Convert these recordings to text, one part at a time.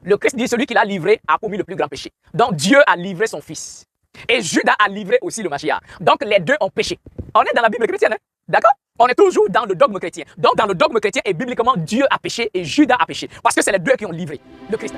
Le Christ dit, celui qui l'a livré a commis le plus grand péché. Donc Dieu a livré son fils. Et Judas a livré aussi le Mashiach. Donc les deux ont péché. On est dans la Bible chrétienne, hein? D'accord? On est toujours dans le dogme chrétien. Donc dans le dogme chrétien et bibliquement, Dieu a péché et Judas a péché. Parce que c'est les deux qui ont livré le Christ.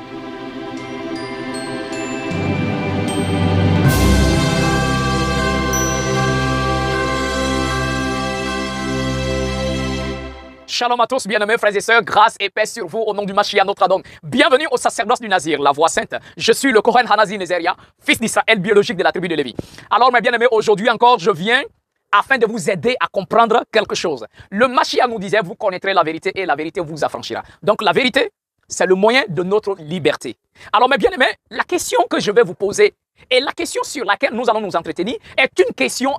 Shalom à tous, bien-aimés frères et sœurs, grâce et paix sur vous au nom du Mashiach notre Adon. Bienvenue au sacerdoce du Nazir, la voix sainte. Je suis le Kohen Hanazi Nezeria, fils d'Israël biologique de la tribu de Lévi. Alors mes bien-aimés, aujourd'hui encore, je viens afin de vous aider à comprendre quelque chose. Le Mashiach nous disait, vous connaîtrez la vérité et la vérité vous affranchira. Donc la vérité, c'est le moyen de notre liberté. Alors mes bien-aimés, la question que je vais vous poser et la question sur laquelle nous allons nous entretenir est une question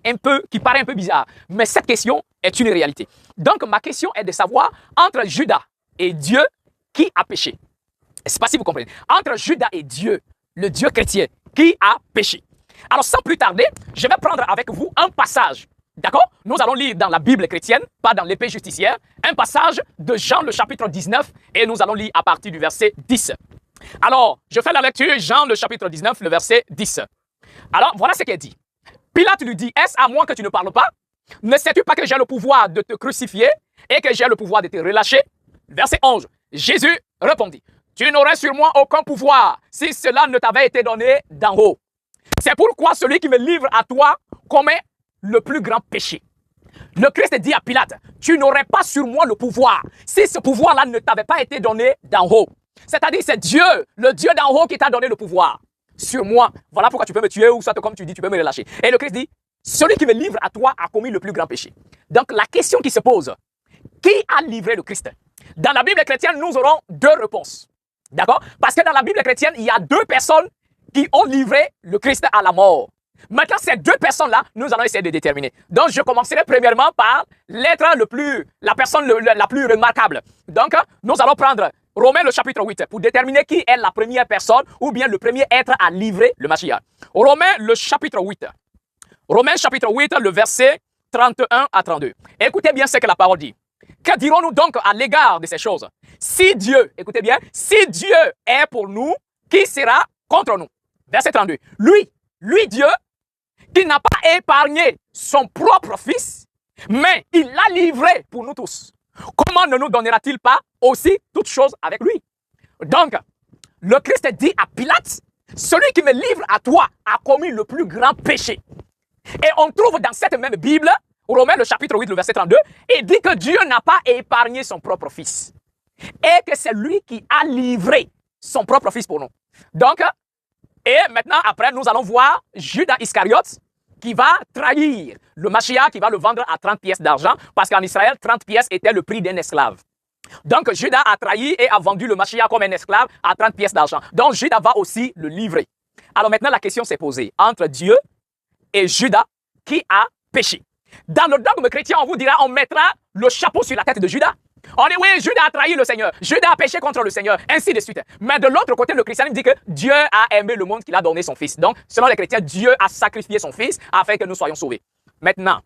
qui paraît un peu bizarre. Mais cette question est une réalité. Donc, ma question est de savoir, entre Judas et Dieu, qui a péché? Je ne sais pas si vous comprenez. Entre Judas et Dieu, le Dieu chrétien, qui a péché? Alors, sans plus tarder, je vais prendre avec vous un passage. D'accord? Nous allons lire dans la Bible chrétienne, pas dans l'épée justicière, un passage de Jean, le chapitre 19, et nous allons lire à partir du verset 10. Alors, je fais la lecture, Jean, le chapitre 19, le verset 10. Alors, voilà ce qu'il dit. Pilate lui dit, est-ce à moi que tu ne parles pas? Ne sais-tu pas que j'ai le pouvoir de te crucifier et que j'ai le pouvoir de te relâcher? Verset 11. Jésus répondit, tu n'aurais sur moi aucun pouvoir si cela ne t'avait été donné d'en haut. C'est pourquoi celui qui me livre à toi commet le plus grand péché. Le Christ dit à Pilate, tu n'aurais pas sur moi le pouvoir si ce pouvoir-là ne t'avait pas été donné d'en haut. C'est-à-dire c'est Dieu, le Dieu d'en haut qui t'a donné le pouvoir sur moi. Voilà pourquoi tu peux me tuer ou soit comme tu dis, tu peux me relâcher. Et le Christ dit, celui qui me livre à toi a commis le plus grand péché. Donc la question qui se pose, qui a livré le Christ? Dans la Bible chrétienne, nous aurons deux réponses. D'accord? Parce que dans la Bible chrétienne, il y a deux personnes qui ont livré le Christ à la mort. Maintenant, ces deux personnes-là, nous allons essayer de déterminer. Donc, je commencerai premièrement par la personne la plus remarquable. Donc, nous allons prendre Romains le chapitre 8 pour déterminer qui est la première personne ou bien le premier être à livrer le Mashiach. Romains le chapitre 8. Romains chapitre 8, le verset 31 à 32. Écoutez bien ce que la parole dit. Que dirons-nous donc à l'égard de ces choses? Si Dieu, écoutez bien, si Dieu est pour nous, qui sera contre nous? Verset 32. Lui Dieu, qui n'a pas épargné son propre fils, mais il l'a livré pour nous tous. Comment ne nous donnera-t-il pas aussi toutes choses avec lui? Donc, le Christ dit à Pilate, celui qui me livre à toi a commis le plus grand péché. Et on trouve dans cette même Bible, Romains le chapitre 8, le verset 32, il dit que Dieu n'a pas épargné son propre fils. Et que c'est lui qui a livré son propre fils pour nous. Donc, et maintenant, après, nous allons voir Judas Iscariote qui va trahir le Mashiach, qui va le vendre à 30 pièces d'argent, parce qu'en Israël, 30 pièces était le prix d'un esclave. Donc, Judas a trahi et a vendu le Mashiach comme un esclave à 30 pièces d'argent. Donc, Judas va aussi le livrer. Alors maintenant, la question s'est posée. Entre Dieu et Judas, qui a péché? Dans le dogme chrétien, on vous dira, on mettra le chapeau sur la tête de Judas. On dit, oui, Judas a trahi le Seigneur. Judas a péché contre le Seigneur, ainsi de suite. Mais de l'autre côté, le christianisme dit que Dieu a aimé le monde qu'il a donné son Fils. Donc, selon les chrétiens, Dieu a sacrifié son Fils afin que nous soyons sauvés. Maintenant,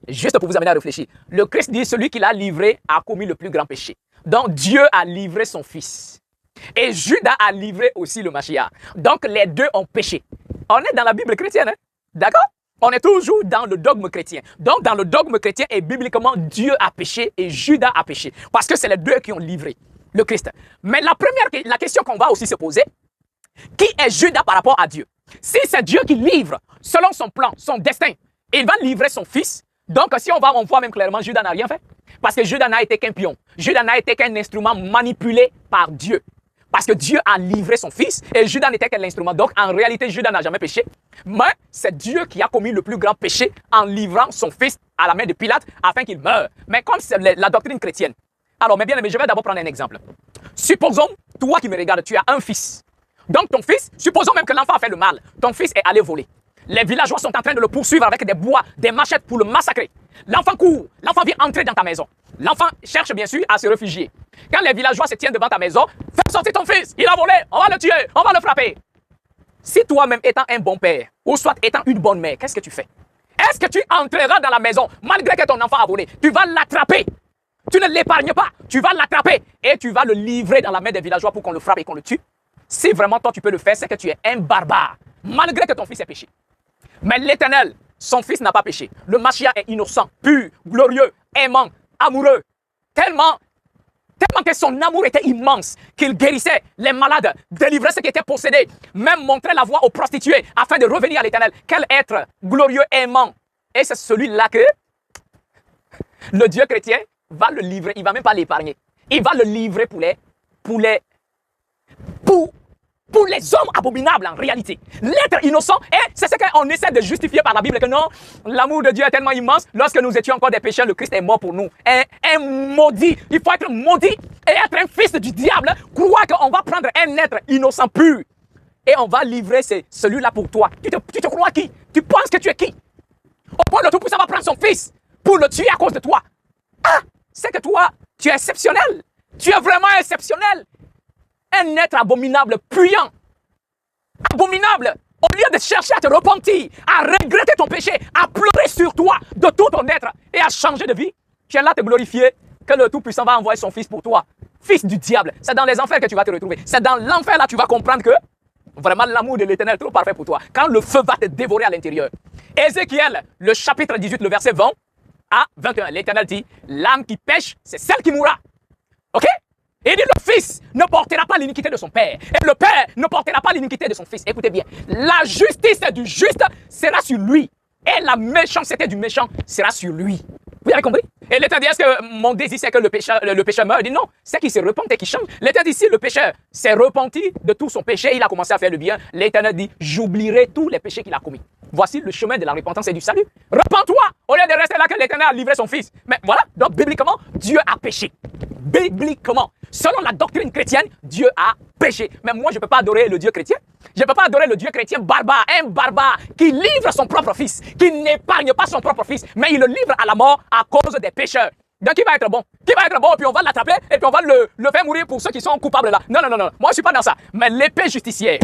juste pour vous amener à réfléchir, le Christ dit, celui qui l'a livré a commis le plus grand péché. Donc, Dieu a livré son Fils. Et Judas a livré aussi le Mashiach. Donc, les deux ont péché. On est dans la Bible chrétienne, hein? D'accord? On est toujours dans le dogme chrétien. Donc, dans le dogme chrétien et bibliquement, Dieu a péché et Judas a péché. Parce que c'est les deux qui ont livré le Christ. Mais la question qu'on va aussi se poser, qui est Judas par rapport à Dieu? Si c'est Dieu qui livre, selon son plan, son destin, il va livrer son fils. Donc, si on voit même clairement, Judas n'a rien fait. Parce que Judas n'a été qu'un pion. Judas n'a été qu'un instrument manipulé par Dieu. Parce que Dieu a livré son fils et Judas n'était qu'un instrument. Donc, en réalité, Judas n'a jamais péché. Mais c'est Dieu qui a commis le plus grand péché en livrant son fils à la main de Pilate afin qu'il meure. Mais comme c'est la doctrine chrétienne. Alors, mes bien-aimés, je vais d'abord prendre un exemple. Supposons, toi qui me regardes, tu as un fils. Donc, ton fils, supposons même que l'enfant a fait le mal. Ton fils est allé voler. Les villageois sont en train de le poursuivre avec des bois, des machettes pour le massacrer. L'enfant court. L'enfant vient entrer dans ta maison. L'enfant cherche bien sûr à se réfugier. Quand les villageois se tiennent devant ta maison, fais sortir ton fils, il a volé, on va le tuer, on va le frapper. Si toi-même étant un bon père, ou soit étant une bonne mère, qu'est-ce que tu fais? Est-ce que tu entreras dans la maison, malgré que ton enfant a volé? Tu vas l'attraper. Tu ne l'épargnes pas. Tu vas l'attraper et tu vas le livrer dans la main des villageois pour qu'on le frappe et qu'on le tue. si vraiment toi tu peux le faire, c'est que tu es un barbare, malgré que ton fils ait péché. Mais l'Éternel, son fils n'a pas péché. Le Mashiach est innocent, pur, glorieux, aimant, amoureux. Tellement que son amour était immense, qu'il guérissait les malades, délivrait ceux qui étaient possédés, même montrait la voie aux prostituées afin de revenir à l'Éternel. Quel être glorieux, aimant. Et c'est celui-là que le Dieu chrétien va le livrer. Il ne va même pas l'épargner. Il va le livrer pour les hommes abominables en réalité. L'être innocent, c'est ce qu'on essaie de justifier par la Bible, que non, l'amour de Dieu est tellement immense, lorsque nous étions encore des pécheurs, le Christ est mort pour nous. Un maudit, il faut être maudit et être un fils du diable, croire qu'on va prendre un être innocent pur et on va livrer celui-là pour toi. Tu te crois qui? Tu penses que tu es qui? Au point le Tout-Puissant va prendre son fils pour le tuer à cause de toi. Ah, c'est que toi, tu es exceptionnel. Tu es vraiment exceptionnel. Un être abominable, puant, abominable. Au lieu de chercher à te repentir, à regretter ton péché, à pleurer sur toi de tout ton être et à changer de vie, tu es là te glorifier que le Tout-Puissant va envoyer son fils pour toi. Fils du diable, c'est dans les enfers que tu vas te retrouver. C'est dans l'enfer là que tu vas comprendre que vraiment l'amour de l'Éternel est trop parfait pour toi. Quand le feu va te dévorer à l'intérieur. Ézéchiel, le chapitre 18, le verset 20 à 21. L'Éternel dit, l'âme qui pêche, c'est celle qui mourra. Ok? Il dit, le fils ne portera pas l'iniquité de son père. Et le père ne portera pas l'iniquité de son fils. Écoutez bien. La justice du juste sera sur lui. Et la méchanceté du méchant sera sur lui. Vous avez compris? Et l'Éternel dit, est-ce que mon désir c'est que le pécheur meure? Il dit non, c'est qu'il se repente et qu'il change. L'Éternel dit, si le pécheur s'est repenti de tout son péché, il a commencé à faire le bien. L'Éternel dit, j'oublierai tous les péchés qu'il a commis. Voici le chemin de la repentance et du salut. Repends-toi au lieu de rester là que l'Éternel a livré son fils. Mais voilà, donc bibliquement, Dieu a péché. Bibliquement. Selon la doctrine chrétienne, Dieu a péché. Mais moi, je ne peux pas adorer le Dieu chrétien. Je ne peux pas adorer le Dieu chrétien barbare, un barbare qui livre son propre fils, qui n'épargne pas son propre fils, mais il le livre à la mort à cause des pécheurs. Donc, qui va être bon? Qui va être bon? Et puis on va l'attraper et puis on va le faire mourir pour ceux qui sont coupables là. Non, non, non, non. Moi, je ne suis pas dans ça. Mais l'épée justicière,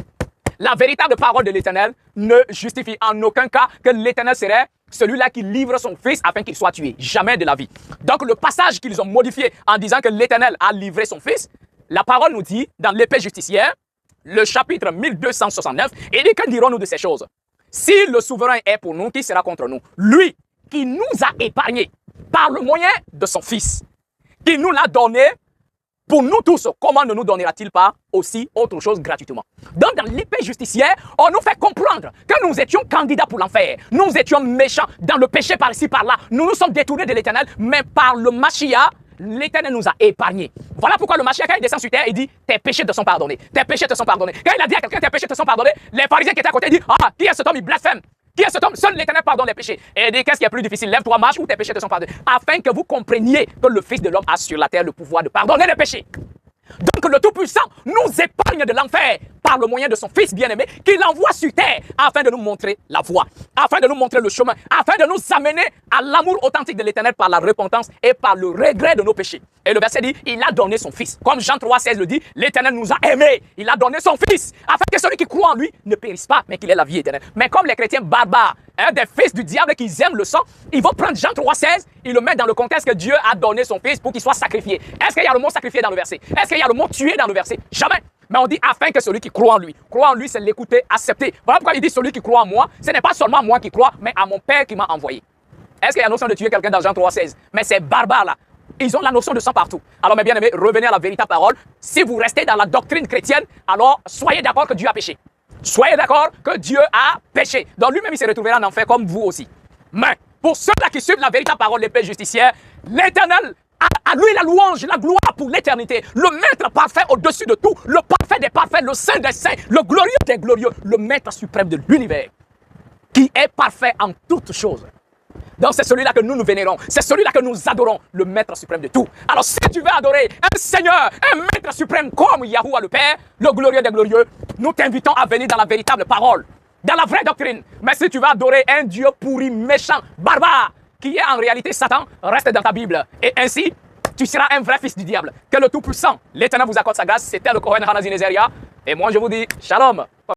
la véritable parole de l'Éternel ne justifie en aucun cas que l'Éternel serait celui-là qui livre son fils afin qu'il soit tué. Jamais de la vie. Donc le passage qu'ils ont modifié en disant que l'Éternel a livré son fils, la parole nous dit dans l'épée justicière, le chapitre 1269, il dit, que dirons-nous de ces choses? Si le souverain est pour nous, qui sera contre nous? Lui qui nous a épargnés par le moyen de son fils, qui nous l'a donné pour nous tous, comment ne nous donnera-t-il pas aussi autre chose gratuitement? Donc, dans l'épée justicière, on nous fait comprendre que nous étions candidats pour l'enfer. Nous étions méchants dans le péché par-ci, par-là. Nous nous sommes détournés de l'Éternel, mais par le Mashiach, l'Éternel nous a épargnés. Voilà pourquoi le Mashiach, quand il descend sur terre, il dit, tes péchés te sont pardonnés. Tes péchés te sont pardonnés. Quand il a dit à quelqu'un, tes péchés te sont pardonnés, les pharisiens qui étaient à côté disent, ah, qui est cet homme? Il blasphème. Qui est cet homme? Seul l'Éternel pardonne les péchés. Et il dit, qu'est-ce qui est plus difficile? Lève-toi, marche, ou tes péchés te sont pardonnés. Afin que vous compreniez que le Fils de l'homme a sur la terre le pouvoir de pardonner les péchés. Donc le Tout-Puissant nous épargne de l'enfer par le moyen de son Fils bien-aimé qu'il envoie sur terre afin de nous montrer la voie, afin de nous montrer le chemin, afin de nous amener à l'amour authentique de l'Éternel par la repentance et par le regret de nos péchés. Et le verset dit, il a donné son Fils. Comme Jean 3,16 le dit, l'Éternel nous a aimés. Il a donné son Fils afin que celui qui croit en lui ne périsse pas, mais qu'il ait la vie éternelle. Mais comme les chrétiens barbares, des fils du diable qui aiment le sang, ils vont prendre Jean 3,16, ils le mettent dans le contexte que Dieu a donné son Fils pour qu'il soit sacrifié. Est-ce qu'il y a le mot sacrifié dans le verset? Est-ce qu'il y a le mot tué dans le verset? Jamais. Mais on dit afin que celui qui croit en lui, c'est l'écouter, accepter. Voilà pourquoi il dit celui qui croit en moi, ce n'est pas seulement moi qui crois, mais à mon Père qui m'a envoyé. Est-ce qu'il y a la notion de tuer quelqu'un dans Jean 3,16? Mais ces barbares là, ils ont la notion de sang partout. Alors mes bien-aimés, revenez à la véritable parole. Si vous restez dans la doctrine chrétienne, alors soyez d'accord que Dieu a péché. Soyez d'accord que Dieu a péché. Donc lui-même, il se retrouvera en enfer comme vous aussi. Mais pour ceux-là qui suivent la véritable parole de paix justicière, l'Éternel, à lui la louange, la gloire pour l'éternité. Le maître parfait au-dessus de tout. Le parfait des parfaits, le saint des saints, le glorieux des glorieux. Le maître suprême de l'univers. Qui est parfait en toutes choses. Donc c'est celui-là que nous vénérons. C'est celui-là que nous adorons. Le maître suprême de tout. Alors si tu veux adorer un Seigneur, un maître suprême comme Yahuwah le Père, le glorieux des glorieux, nous t'invitons à venir dans la véritable parole. Dans la vraie doctrine. Mais si tu veux adorer un Dieu pourri, méchant, barbare, qui est en réalité Satan, reste dans ta Bible. Et ainsi, tu seras un vrai fils du diable. Que le Tout-Puissant, l'Éternel vous accorde sa grâce. C'était le Kohen Hanazi Nezeria. Et moi je vous dis, shalom.